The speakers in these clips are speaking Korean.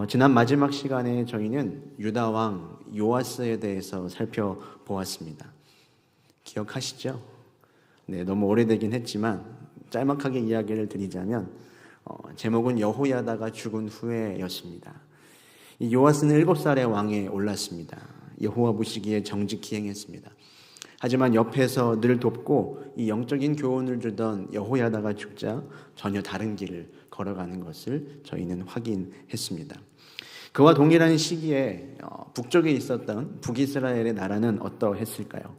지난 마지막 시간에 저희는 유다 왕 요아스에 대해서 살펴보았습니다. 기억하시죠? 네, 너무 오래되긴 했지만 짤막하게 이야기를 드리자면 제목은 여호야다가 죽은 후에였습니다. 이 요아스는 7살의 왕에 올랐습니다. 여호와 보시기에 정직히 행했습니다. 하지만 옆에서 늘 돕고 이 영적인 교훈을 주던 여호야다가 죽자 전혀 다른 길을 걸어가는 것을 저희는 확인했습니다. 그와 동일한 시기에 북쪽에 있었던 북이스라엘의 나라는 어떠했을까요?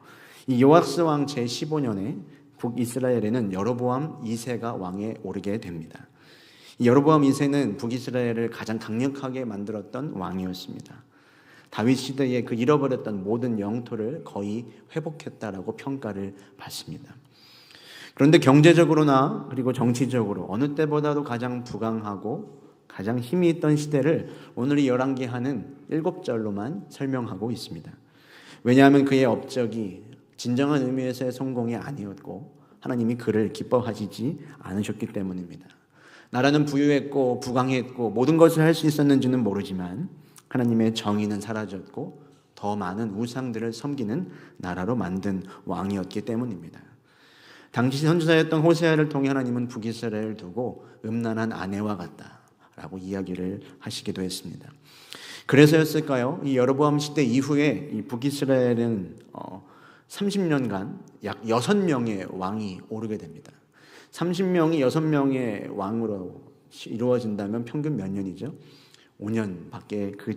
이 요아스 왕 제15년에 북이스라엘에는 여로보암 2세가 왕에 오르게 됩니다. 이 여로보암 2세는 북이스라엘을 가장 강력하게 만들었던 왕이었습니다. 다윗 시대에 그 잃어버렸던 모든 영토를 거의 회복했다라고 평가를 받습니다. 그런데 경제적으로나 그리고 정치적으로 어느 때보다도 가장 부강하고 가장 힘이 있던 시대를 오늘 이 열왕기하는 7절로만 설명하고 있습니다. 왜냐하면 그의 업적이 진정한 의미에서의 성공이 아니었고 하나님이 그를 기뻐하시지 않으셨기 때문입니다. 나라는 부유했고 부강했고 모든 것을 할 수 있었는지는 모르지만 하나님의 정의는 사라졌고 더 많은 우상들을 섬기는 나라로 만든 왕이었기 때문입니다. 당시 선지자였던 호세아를 통해 하나님은 북이스라엘을 두고 음란한 아내와 같다라고 이야기를 하시기도 했습니다. 그래서였을까요? 이 여로보암 시대 이후에 이 북이스라엘은 30년간 약 6명의 왕이 오르게 됩니다. 30명이 6명의 왕으로 이루어진다면 평균 몇 년이죠? 5년밖에 그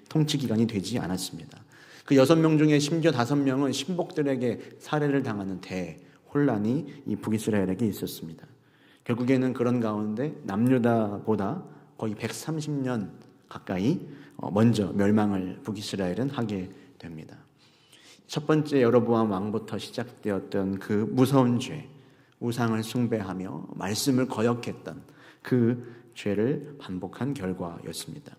통치 기간이 되지 않았습니다. 그 6명 중에 심지어 5명은 신복들에게 살해를 당하는 대혼란이 이 북이스라엘에게 있었습니다. 결국에는 그런 가운데 남유다보다 거의 130년 가까이 먼저 멸망을 북이스라엘은 하게 됩니다. 첫 번째 여로보암 왕부터 시작되었던 그 무서운 죄, 우상을 숭배하며 말씀을 거역했던 그 죄를 반복한 결과였습니다.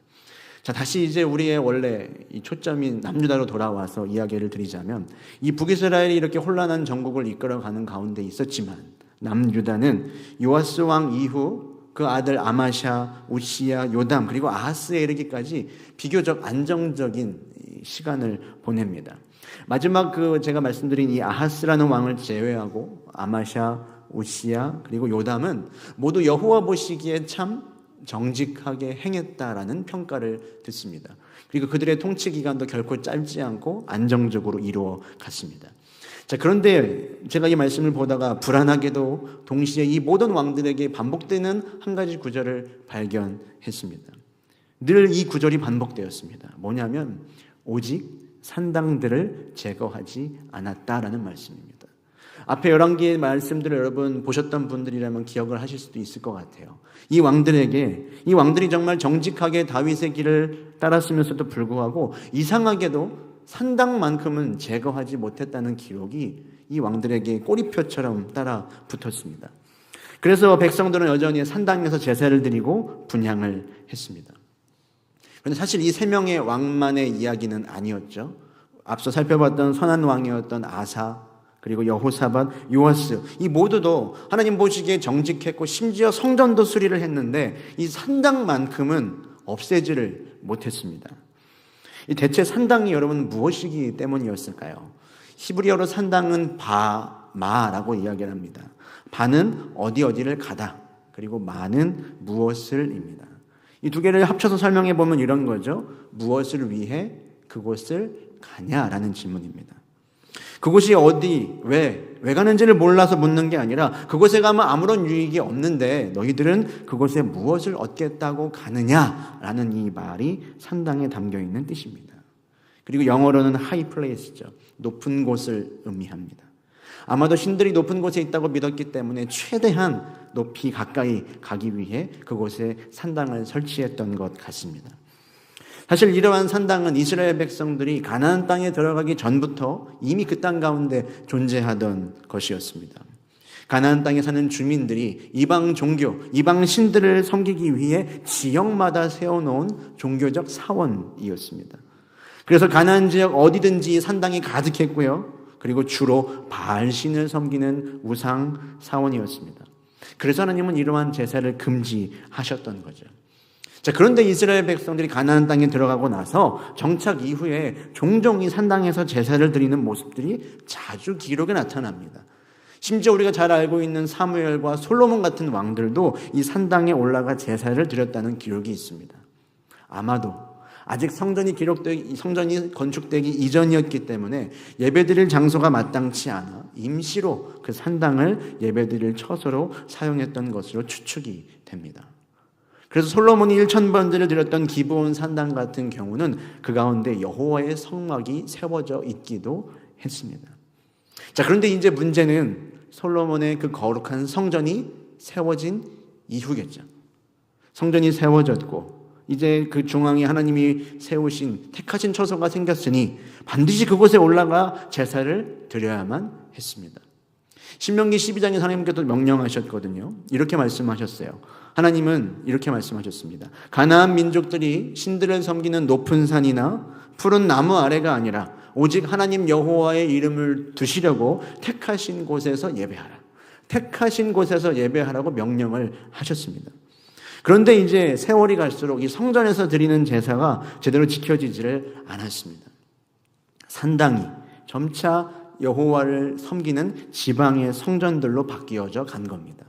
자, 다시 이제 우리의 원래 이 초점인 남유다로 돌아와서 이야기를 드리자면 이 북이스라엘이 이렇게 혼란한 전국을 이끌어가는 가운데 있었지만 남유다는 요아스 왕 이후 그 아들 아마샤, 우시야, 요담 그리고 아하스에 이르기까지 비교적 안정적인 시간을 보냅니다. 마지막 제가 말씀드린 이 아하스라는 왕을 제외하고 아마샤, 우시야 그리고 요담은 모두 여호와 보시기에 참 정직하게 행했다라는 평가를 듣습니다. 그리고 그들의 통치 기간도 결코 짧지 않고 안정적으로 이루어 갔습니다. 자, 그런데 제가 이 말씀을 보다가 불안하게도 동시에 이 모든 왕들에게 반복되는 한 가지 구절을 발견했습니다. 늘 이 구절이 반복되었습니다. 뭐냐면 오직 산당들을 제거하지 않았다라는 말씀입니다. 앞에 11개의 말씀들을 여러분 보셨던 분들이라면 기억을 하실 수도 있을 것 같아요. 이 왕들이 정말 정직하게 다윗의 길을 따랐으면서도 불구하고 이상하게도 산당만큼은 제거하지 못했다는 기록이 이 왕들에게 꼬리표처럼 따라 붙었습니다. 그래서 백성들은 여전히 산당에서 제사를 드리고 분향을 했습니다. 그런데 사실 이 3명의 왕만의 이야기는 아니었죠. 앞서 살펴봤던 선한 왕이었던 아사, 그리고 여호사밧, 요아스 이 모두도 하나님 보시기에 정직했고 심지어 성전도 수리를 했는데 이 산당만큼은 없애지를 못했습니다. 대체 산당이 여러분 무엇이기 때문이었을까요? 히브리어로 산당은 바마라고 이야기를 합니다. 바는 어디를 가다, 그리고 마는 무엇을입니다. 이 두 개를 합쳐서 설명해 보면 이런 거죠. 무엇을 위해 그곳을 가냐라는 질문입니다. 그곳이 어디, 왜 가는지를 몰라서 묻는 게 아니라 그곳에 가면 아무런 유익이 없는데 너희들은 그곳에 무엇을 얻겠다고 가느냐라는 이 말이 산당에 담겨있는 뜻입니다. 그리고 영어로는 high place죠. 높은 곳을 의미합니다. 아마도 신들이 높은 곳에 있다고 믿었기 때문에 최대한 높이 가까이 가기 위해 그곳에 산당을 설치했던 것 같습니다. 사실 이러한 산당은 이스라엘 백성들이 가나안 땅에 들어가기 전부터 이미 그 땅 가운데 존재하던 것이었습니다. 가나안 땅에 사는 주민들이 이방 종교, 이방 신들을 섬기기 위해 지역마다 세워놓은 종교적 사원이었습니다. 그래서 가나안 지역 어디든지 산당이 가득했고요. 그리고 주로 바알신을 섬기는 우상 사원이었습니다. 그래서 하나님은 이러한 제사를 금지하셨던 거죠. 자, 그런데 이스라엘 백성들이 가나안 땅에 들어가고 나서 정착 이후에 종종 이 산당에서 제사를 드리는 모습들이 자주 기록에 나타납니다. 심지어 우리가 잘 알고 있는 사무엘과 솔로몬 같은 왕들도 이 산당에 올라가 제사를 드렸다는 기록이 있습니다. 아마도 아직 성전이 건축되기 이전이었기 때문에 예배드릴 장소가 마땅치 않아 임시로 그 산당을 예배드릴 처소로 사용했던 것으로 추측이 됩니다. 그래서 솔로몬이 1000번제를 드렸던 기브온 산당 같은 경우는 그 가운데 여호와의 성막이 세워져 있기도 했습니다. 자, 그런데 이제 문제는 솔로몬의 그 거룩한 성전이 세워진 이후겠죠. 성전이 세워졌고 이제 그 중앙에 하나님이 세우신 택하신 처소가 생겼으니 반드시 그곳에 올라가 제사를 드려야만 했습니다. 신명기 12장에 하나님께서 명령하셨거든요. 이렇게 말씀하셨어요. 하나님은 이렇게 말씀하셨습니다. 가나안 민족들이 신들을 섬기는 높은 산이나 푸른 나무 아래가 아니라 오직 하나님 여호와의 이름을 두시려고 택하신 곳에서 예배하라. 택하신 곳에서 예배하라고 명령을 하셨습니다. 그런데 이제 세월이 갈수록 이 성전에서 드리는 제사가 제대로 지켜지지를 않았습니다. 산당이 점차 여호와를 섬기는 지방의 성전들로 바뀌어져 간 겁니다.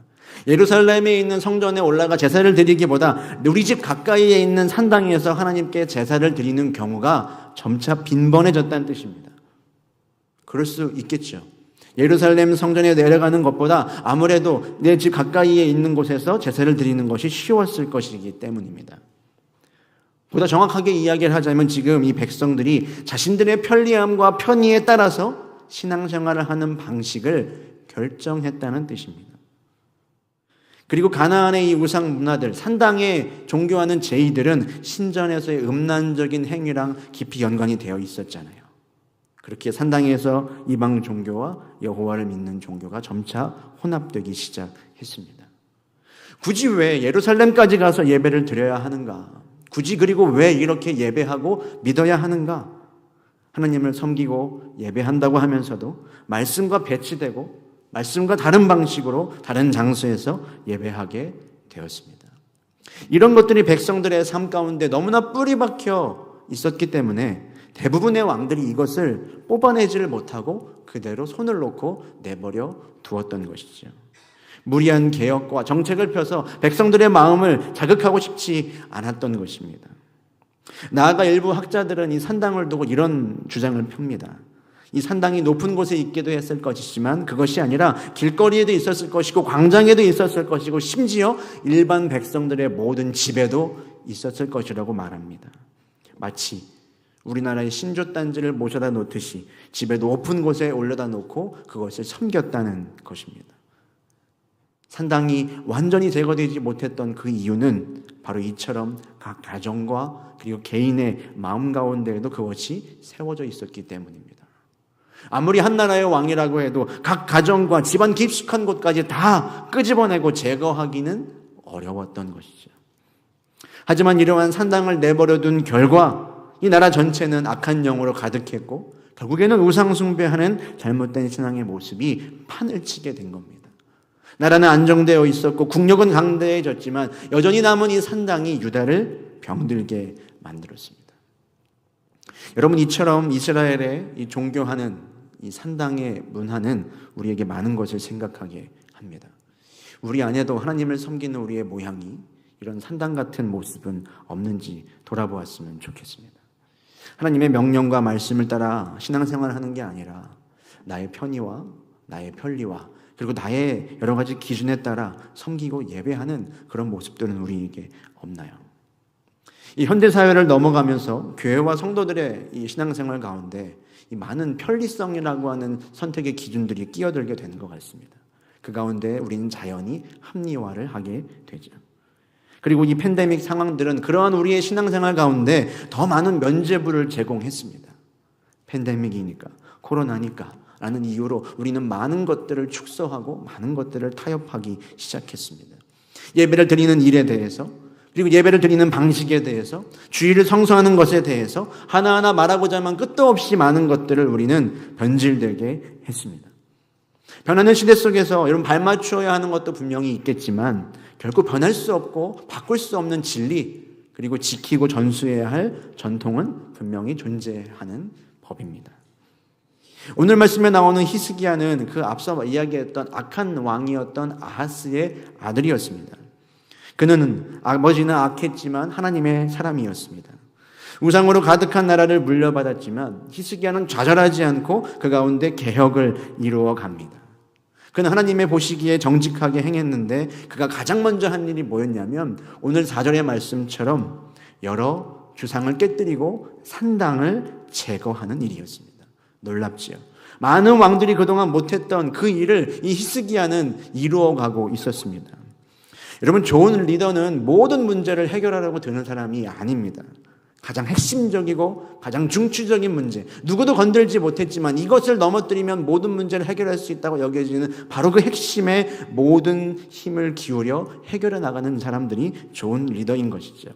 예루살렘에 있는 성전에 올라가 제사를 드리기보다 우리 집 가까이에 있는 산당에서 하나님께 제사를 드리는 경우가 점차 빈번해졌다는 뜻입니다. 그럴 수 있겠죠. 예루살렘 성전에 내려가는 것보다 아무래도 내 집 가까이에 있는 곳에서 제사를 드리는 것이 쉬웠을 것이기 때문입니다. 보다 정확하게 이야기를 하자면 지금 이 백성들이 자신들의 편리함과 편의에 따라서 신앙생활을 하는 방식을 결정했다는 뜻입니다. 그리고 가나안의 이 우상 문화들, 산당에 종교하는 제의들은 신전에서의 음란적인 행위랑 깊이 연관이 되어 있었잖아요. 그렇게 산당에서 이방 종교와 여호와를 믿는 종교가 점차 혼합되기 시작했습니다. 굳이 왜 예루살렘까지 가서 예배를 드려야 하는가? 굳이 그리고 왜 이렇게 예배하고 믿어야 하는가? 하나님을 섬기고 예배한다고 하면서도 말씀과 배치되고 말씀과 다른 방식으로 다른 장소에서 예배하게 되었습니다. 이런 것들이 백성들의 삶 가운데 너무나 뿌리 박혀 있었기 때문에 대부분의 왕들이 이것을 뽑아내지를 못하고 그대로 손을 놓고 내버려 두었던 것이죠. 무리한 개혁과 정책을 펴서 백성들의 마음을 자극하고 싶지 않았던 것입니다. 나아가 일부 학자들은 이 산당을 두고 이런 주장을 펴니다. 이 산당이 높은 곳에 있기도 했을 것이지만 그것이 아니라 길거리에도 있었을 것이고 광장에도 있었을 것이고 심지어 일반 백성들의 모든 집에도 있었을 것이라고 말합니다. 마치 우리나라의 신조단지를 모셔다 놓듯이 집에 높은 곳에 올려다 놓고 그것을 섬겼다는 것입니다. 산당이 완전히 제거되지 못했던 그 이유는 바로 이처럼 각 가정과 그리고 개인의 마음 가운데에도 그것이 세워져 있었기 때문입니다. 아무리 한 나라의 왕이라고 해도 각 가정과 집안 깊숙한 곳까지 다 끄집어내고 제거하기는 어려웠던 것이죠. 하지만 이러한 산당을 내버려둔 결과 이 나라 전체는 악한 영으로 가득했고 결국에는 우상 숭배하는 잘못된 신앙의 모습이 판을 치게 된 겁니다. 나라는 안정되어 있었고 국력은 강대해졌지만 여전히 남은 이 산당이 유다를 병들게 만들었습니다. 여러분, 이처럼 이스라엘의 이 종교하는 이 산당의 문화는 우리에게 많은 것을 생각하게 합니다. 우리 안에도 하나님을 섬기는 우리의 모양이 이런 산당 같은 모습은 없는지 돌아보았으면 좋겠습니다. 하나님의 명령과 말씀을 따라 신앙생활을 하는 게 아니라 나의 편의와 나의 편리와 그리고 나의 여러 가지 기준에 따라 섬기고 예배하는 그런 모습들은 우리에게 없나요? 이 현대사회를 넘어가면서 교회와 성도들의 이 신앙생활 가운데 이 많은 편리성이라고 하는 선택의 기준들이 끼어들게 되는 것 같습니다. 그 가운데 우리는 자연히 합리화를 하게 되죠. 그리고 이 팬데믹 상황들은 그러한 우리의 신앙생활 가운데 더 많은 면죄부를 제공했습니다. 팬데믹이니까, 코로나니까 라는 이유로 우리는 많은 것들을 축소하고 많은 것들을 타협하기 시작했습니다. 예배를 드리는 일에 대해서, 그리고 예배를 드리는 방식에 대해서, 주일을 성수하는 것에 대해서 하나하나 말하고자 하면 끝도 없이 많은 것들을 우리는 변질되게 했습니다. 변하는 시대 속에서 여러분 발맞추어야 하는 것도 분명히 있겠지만 결국 변할 수 없고 바꿀 수 없는 진리, 그리고 지키고 전수해야 할 전통은 분명히 존재하는 법입니다. 오늘 말씀에 나오는 히스기야는 그 앞서 이야기했던 악한 왕이었던 아하스의 아들이었습니다. 그는 아버지는 악했지만 하나님의 사람이었습니다. 우상으로 가득한 나라를 물려받았지만 히스기야는 좌절하지 않고 그 가운데 개혁을 이루어 갑니다. 그는 하나님의 보시기에 정직하게 행했는데 그가 가장 먼저 한 일이 뭐였냐면 오늘 4절의 말씀처럼 여러 주상을 깨뜨리고 산당을 제거하는 일이었습니다. 놀랍지요. 많은 왕들이 그동안 못했던 그 일을 이 히스기야는 이루어가고 있었습니다. 여러분, 좋은 리더는 모든 문제를 해결하려고 드는 사람이 아닙니다. 가장 핵심적이고 가장 중추적인 문제, 누구도 건들지 못했지만 이것을 넘어뜨리면 모든 문제를 해결할 수 있다고 여겨지는 바로 그 핵심에 모든 힘을 기울여 해결해 나가는 사람들이 좋은 리더인 것이죠.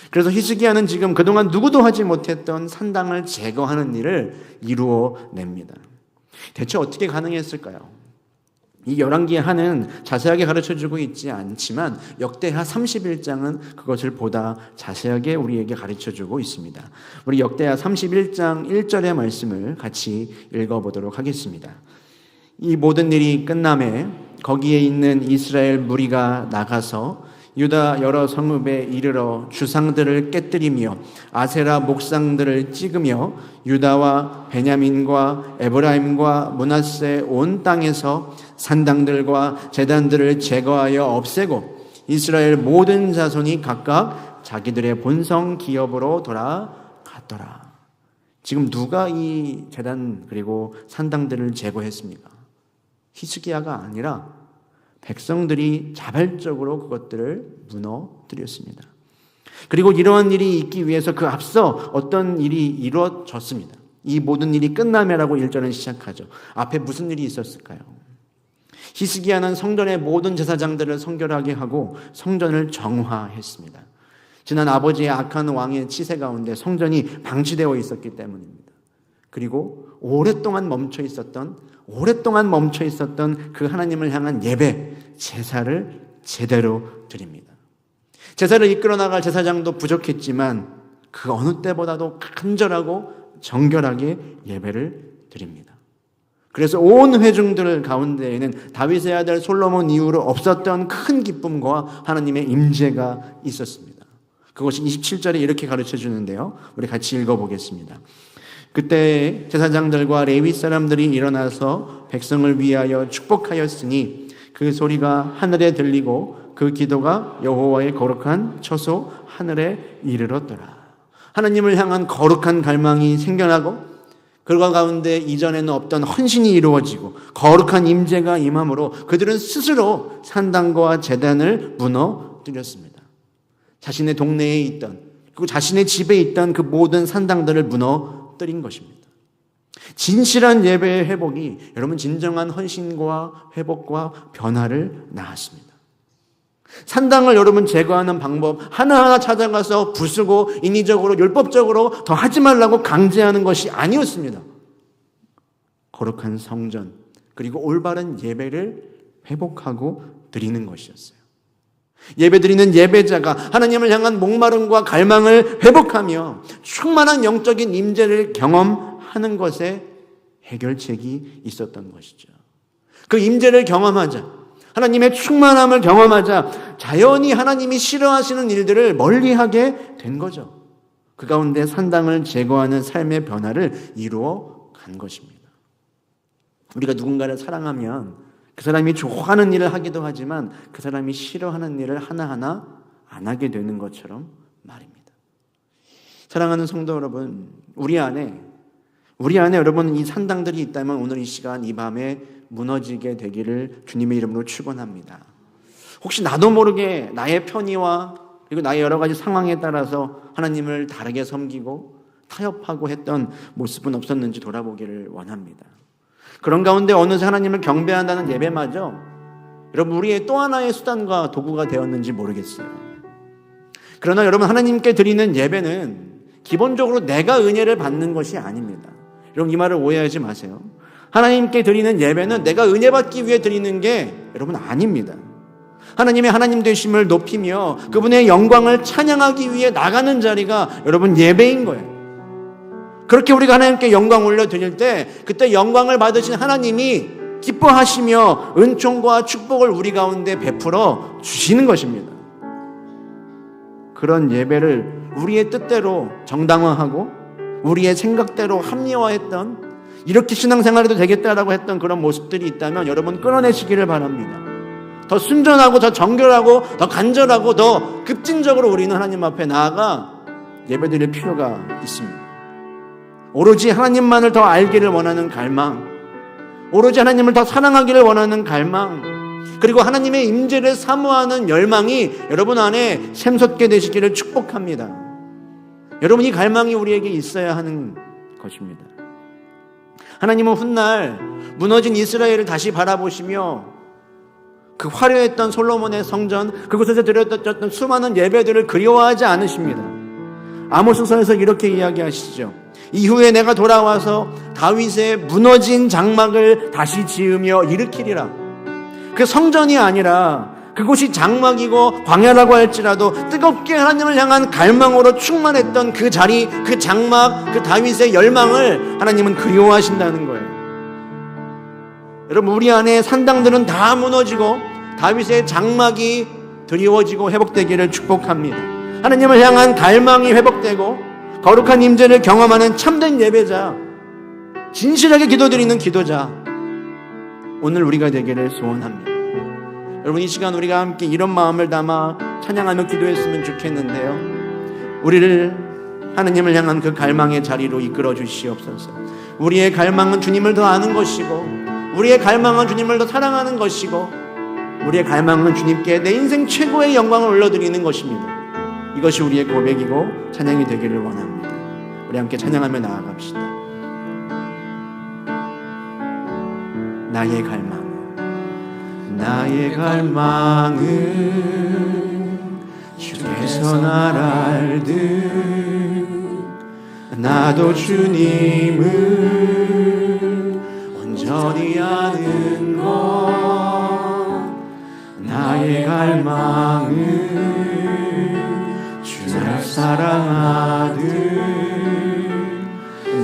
그래서 히스기야는 지금 그동안 누구도 하지 못했던 산당을 제거하는 일을 이루어냅니다. 대체 어떻게 가능했을까요? 이 열왕기하는 자세하게 가르쳐주고 있지 않지만 역대하 31장은 그것을 보다 자세하게 우리에게 가르쳐주고 있습니다. 우리 역대하 31장 1절의 말씀을 같이 읽어보도록 하겠습니다. 이 모든 일이 끝남에 거기에 있는 이스라엘 무리가 나가서 유다 여러 성읍에 이르러 주상들을 깨뜨리며 아세라 목상들을 찍으며 유다와 베냐민과 에브라임과 므낫세 온 땅에서 산당들과 제단들을 제거하여 없애고 이스라엘 모든 자손이 각각 자기들의 본성 기업으로 돌아갔더라. 지금 누가 이 제단 그리고 산당들을 제거했습니까? 히스기야가 아니라 백성들이 자발적으로 그것들을 무너뜨렸습니다. 그리고 이러한 일이 있기 위해서 그 앞서 어떤 일이 이루어졌습니다. 이 모든 일이 끝나면라고 1절은 시작하죠. 앞에 무슨 일이 있었을까요? 히스기야는 성전의 모든 제사장들을 성결하게 하고 성전을 정화했습니다. 지난 아버지의 악한 왕의 치세 가운데 성전이 방치되어 있었기 때문입니다. 그리고 오랫동안 멈춰 있었던 그 하나님을 향한 예배, 제사를 제대로 드립니다. 제사를 이끌어 나갈 제사장도 부족했지만 그 어느 때보다도 간절하고 정결하게 예배를 드립니다. 그래서 온 회중들 가운데에는 다윗의 아들 솔로몬 이후로 없었던 큰 기쁨과 하나님의 임재가 있었습니다. 그것이 27절에 이렇게 가르쳐 주는데요. 우리 같이 읽어보겠습니다. 그때 제사장들과 레위 사람들이 일어나서 백성을 위하여 축복하였으니 그 소리가 하늘에 들리고 그 기도가 여호와의 거룩한 처소 하늘에 이르렀더라. 하나님을 향한 거룩한 갈망이 생겨나고 그 가운데 이전에는 없던 헌신이 이루어지고 거룩한 임재가 임함으로 그들은 스스로 산당과 제단을 무너뜨렸습니다. 자신의 동네에 있던 그리고 자신의 집에 있던 그 모든 산당들을 무너뜨린 것입니다. 진실한 예배의 회복이 여러분 진정한 헌신과 회복과 변화를 낳았습니다. 산당을 여러분 제거하는 방법 하나하나 찾아가서 부수고 인위적으로 율법적으로 더 하지 말라고 강제하는 것이 아니었습니다. 거룩한 성전 그리고 올바른 예배를 회복하고 드리는 것이었어요. 예배드리는 예배자가 하나님을 향한 목마름과 갈망을 회복하며 충만한 영적인 임재를 경험하는 것에 해결책이 있었던 것이죠. 그 임재를 경험하자 하나님의 충만함을 경험하자 자연히 하나님이 싫어하시는 일들을 멀리하게 된 거죠. 그 가운데 산당을 제거하는 삶의 변화를 이루어 간 것입니다. 우리가 누군가를 사랑하면 그 사람이 좋아하는 일을 하기도 하지만 그 사람이 싫어하는 일을 하나하나 안 하게 되는 것처럼 말입니다. 사랑하는 성도 여러분, 우리 안에 여러분 이 산당들이 있다면 오늘 이 시간 이 밤에 무너지게 되기를 주님의 이름으로 축원합니다. 혹시 나도 모르게 나의 편의와 그리고 나의 여러 가지 상황에 따라서 하나님을 다르게 섬기고 타협하고 했던 모습은 없었는지 돌아보기를 원합니다. 그런 가운데 어느새 하나님을 경배한다는 예배마저 여러분 우리의 또 하나의 수단과 도구가 되었는지 모르겠어요. 그러나 여러분 하나님께 드리는 예배는 기본적으로 내가 은혜를 받는 것이 아닙니다. 여러분 이 말을 오해하지 마세요. 하나님께 드리는 예배는 내가 은혜 받기 위해 드리는 게 여러분 아닙니다. 하나님의 하나님 되심을 높이며 그분의 영광을 찬양하기 위해 나가는 자리가 여러분 예배인 거예요. 그렇게 우리가 하나님께 영광 올려드릴 때 그때 영광을 받으신 하나님이 기뻐하시며 은총과 축복을 우리 가운데 베풀어 주시는 것입니다. 그런 예배를 우리의 뜻대로 정당화하고 우리의 생각대로 합리화했던, 이렇게 신앙생활해도 되겠다라고 했던 그런 모습들이 있다면 여러분 끊어내시기를 바랍니다. 더 순전하고 더 정결하고 더 간절하고 더 급진적으로 우리는 하나님 앞에 나아가 예배드릴 필요가 있습니다. 오로지 하나님만을 더 알기를 원하는 갈망, 오로지 하나님을 더 사랑하기를 원하는 갈망, 그리고 하나님의 임재를 사모하는 열망이 여러분 안에 샘솟게 되시기를 축복합니다. 여러분, 이 갈망이 우리에게 있어야 하는 것입니다. 하나님은 훗날 무너진 이스라엘을 다시 바라보시며 그 화려했던 솔로몬의 성전, 그곳에서 드렸던 수많은 예배들을 그리워하지 않으십니다. 아모스서에서 이렇게 이야기하시죠. 이후에 내가 돌아와서 다윗의 무너진 장막을 다시 지으며 일으키리라. 그 성전이 아니라 그곳이 장막이고 광야라고 할지라도 뜨겁게 하나님을 향한 갈망으로 충만했던 그 자리, 그 장막, 그 다윗의 열망을 하나님은 그리워하신다는 거예요. 여러분, 우리 안에 산당들은 다 무너지고 다윗의 장막이 드리워지고 회복되기를 축복합니다. 하나님을 향한 갈망이 회복되고 거룩한 임재를 경험하는 참된 예배자, 진실하게 기도드리는 기도자, 오늘 우리가 되기를 소원합니다. 여러분, 이 시간 우리가 함께 이런 마음을 담아 찬양하며 기도했으면 좋겠는데요, 우리를 하나님을 향한 그 갈망의 자리로 이끌어 주시옵소서. 우리의 갈망은 주님을 더 아는 것이고, 우리의 갈망은 주님을 더 사랑하는 것이고, 우리의 갈망은 주님께 내 인생 최고의 영광을 올려드리는 것입니다. 이것이 우리의 고백이고 찬양이 되기를 원합니다. 우리 함께 찬양하며 나아갑시다. 나의 갈망은 주께서 날 알듯 나도 주님을 온전히 아는 것. 나의 갈망은 주를 사랑하듯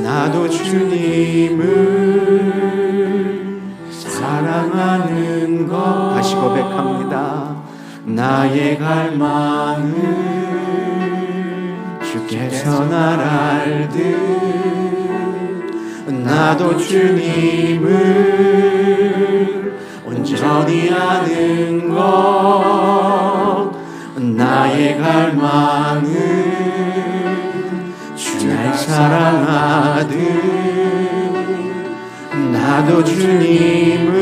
나도 주님을 사랑하는 것. 다시 고백합니다. 나의 갈망은 주께서 날 알듯 나도 주님을 온전히 아는 것. 나의 갈망은 주 날 사랑하듯 나도 주님을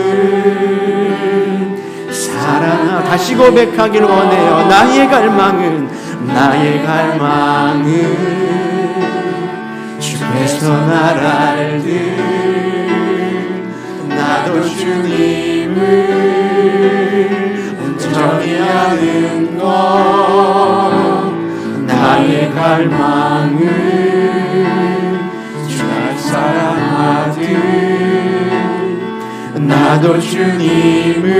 사랑하. 다시 고백하길 원해요. 나의 갈망은 주께서 날 알듯 나도 주님을 온전히 아는 것. 나의 갈망은 주 날 사랑하듯 나도 주님을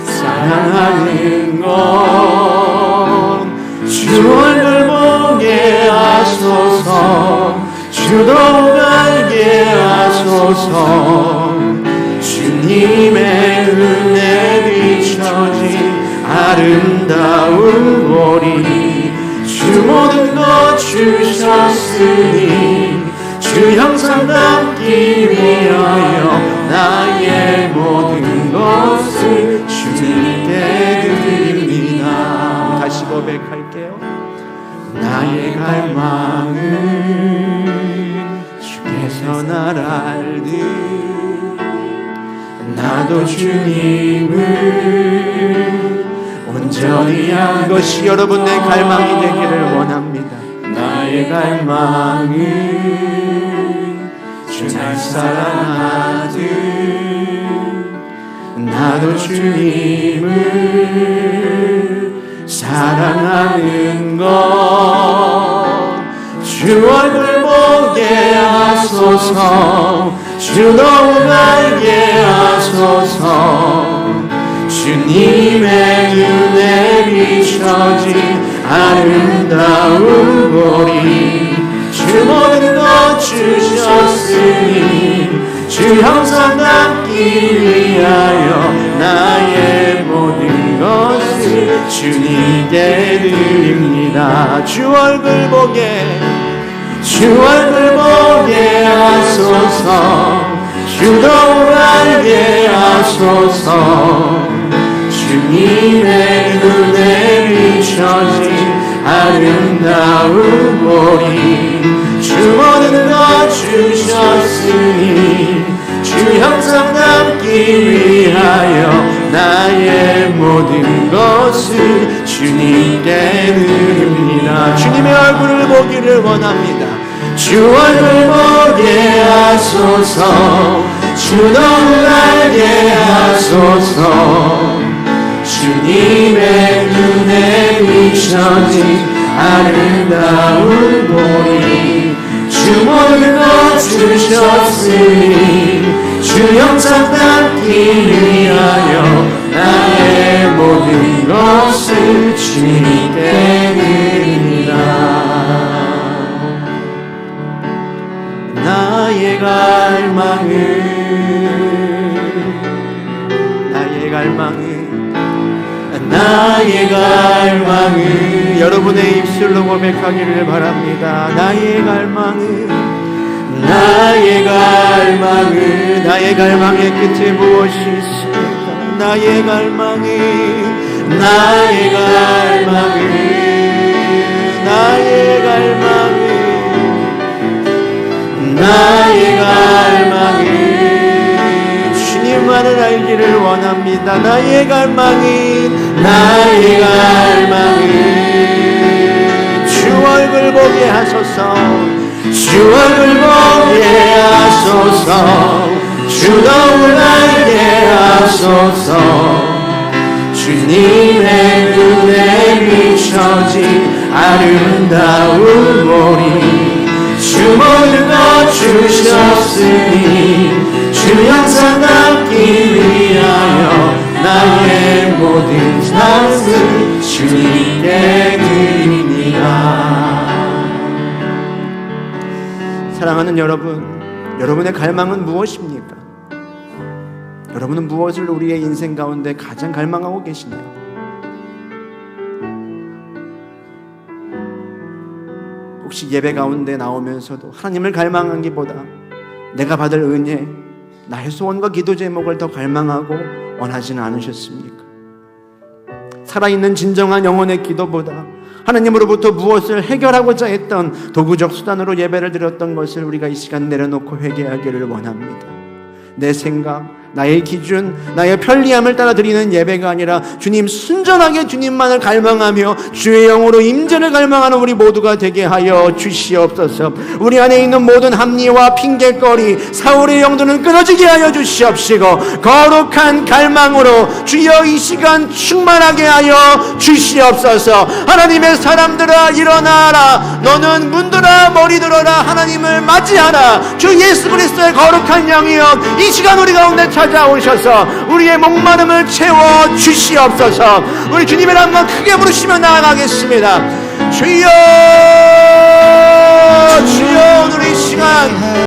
사랑하는 것. 주 얼굴 보게 하소서, 주도 알게 하소서. 주님의 은혜 비춰진 아름다운 보리. 주 모든 것 주셨으니 주 형상 담기 위하여 나의 모든 것을 주님께 드립니다. 다시 고백할게요. 나의 갈망은 주께서 날 알듯 나도 주님을 온전히 한 것이 여러분의 갈망이 되기를 원합니다. 나의 갈망은 주 날 사랑하듯 나도 주님을 사랑하는 것. 주 얼굴 보게 하소서, 주 더욱 알게 하소서. 주님의 눈에 비춰진 아름다운 보리 주 모든 것 주셨으니 주 형상 담기 위하여 나의 모든 것을 주님께 드립니다. 주 얼굴 보게 하소서 주 더욱 알게 하소서 주님의 눈에 비춰진 아름다운 보리 주 모든 것 주셨으니 주 형상 담기 위하여 나의 모든 것을 주님께 드립니다. 주님의 얼굴을 보기를 원합니다. 주 얼굴 보게 하소서 주 더욱 알게 하소서 주님의 눈에 비춰진 아름다운 보리 주 모든 것 주셨으니 주 형상 담기 위하여 나의 모든 것을 주님께 드립니다. 나의 갈망은 여러분의 입술로 고백하기를 바랍니다. 나의 갈망의 끝에 무엇이 있습니까? 나의 갈망은 주님만을 알기를 원합니다. 나의 갈망은 주 얼굴 보게 하소서 주 더욱 알게 하소서 주님의 눈에 비춰진 아름다운 보리 주 모든 것 주셨으니 주 형상 담기 위하여 나의 모든 삶을 주님께 드립니다. 사랑하는 여러분의 갈망은 무엇입니까? 여러분은 무엇을 우리의 인생 가운데 가장 갈망하고 계시나요? 혹시 예배 가운데 나오면서도 하나님을 갈망하기보다 내가 받을 은혜, 나의 소원과 기도 제목을 더 갈망하고 원하지는 않으셨습니까? 살아있는 진정한 영혼의 기도보다 하나님으로부터 무엇을 해결하고자 했던 도구적 수단으로 예배를 드렸던 것을 우리가 이 시간 내려놓고 회개하기를 원합니다. 내 생각, 나의 기준, 나의 편리함을 따라 드리는 예배가 아니라 주님 순전하게 주님만을 갈망하며 주의 영으로 임재를 갈망하는 우리 모두가 되게 하여 주시옵소서. 우리 안에 있는 모든 합리와 핑계거리, 사울의 영도는 끊어지게 하여 주시옵시고 거룩한 갈망으로 주여 이 시간 충만하게 하여 주시옵소서. 하나님의 사람들아 일어나라. 너는 문들아 머리 들어라. 하나님을 맞이하라. 주 예수 그리스도의 거룩한 영이여 이 시간 우리 가운데 찾아오셔서 우리의 목마름을 채워 주시옵소서. 우리 주님의 한번 크게 부르시며 나아가겠습니다. 주여 오늘 이 시간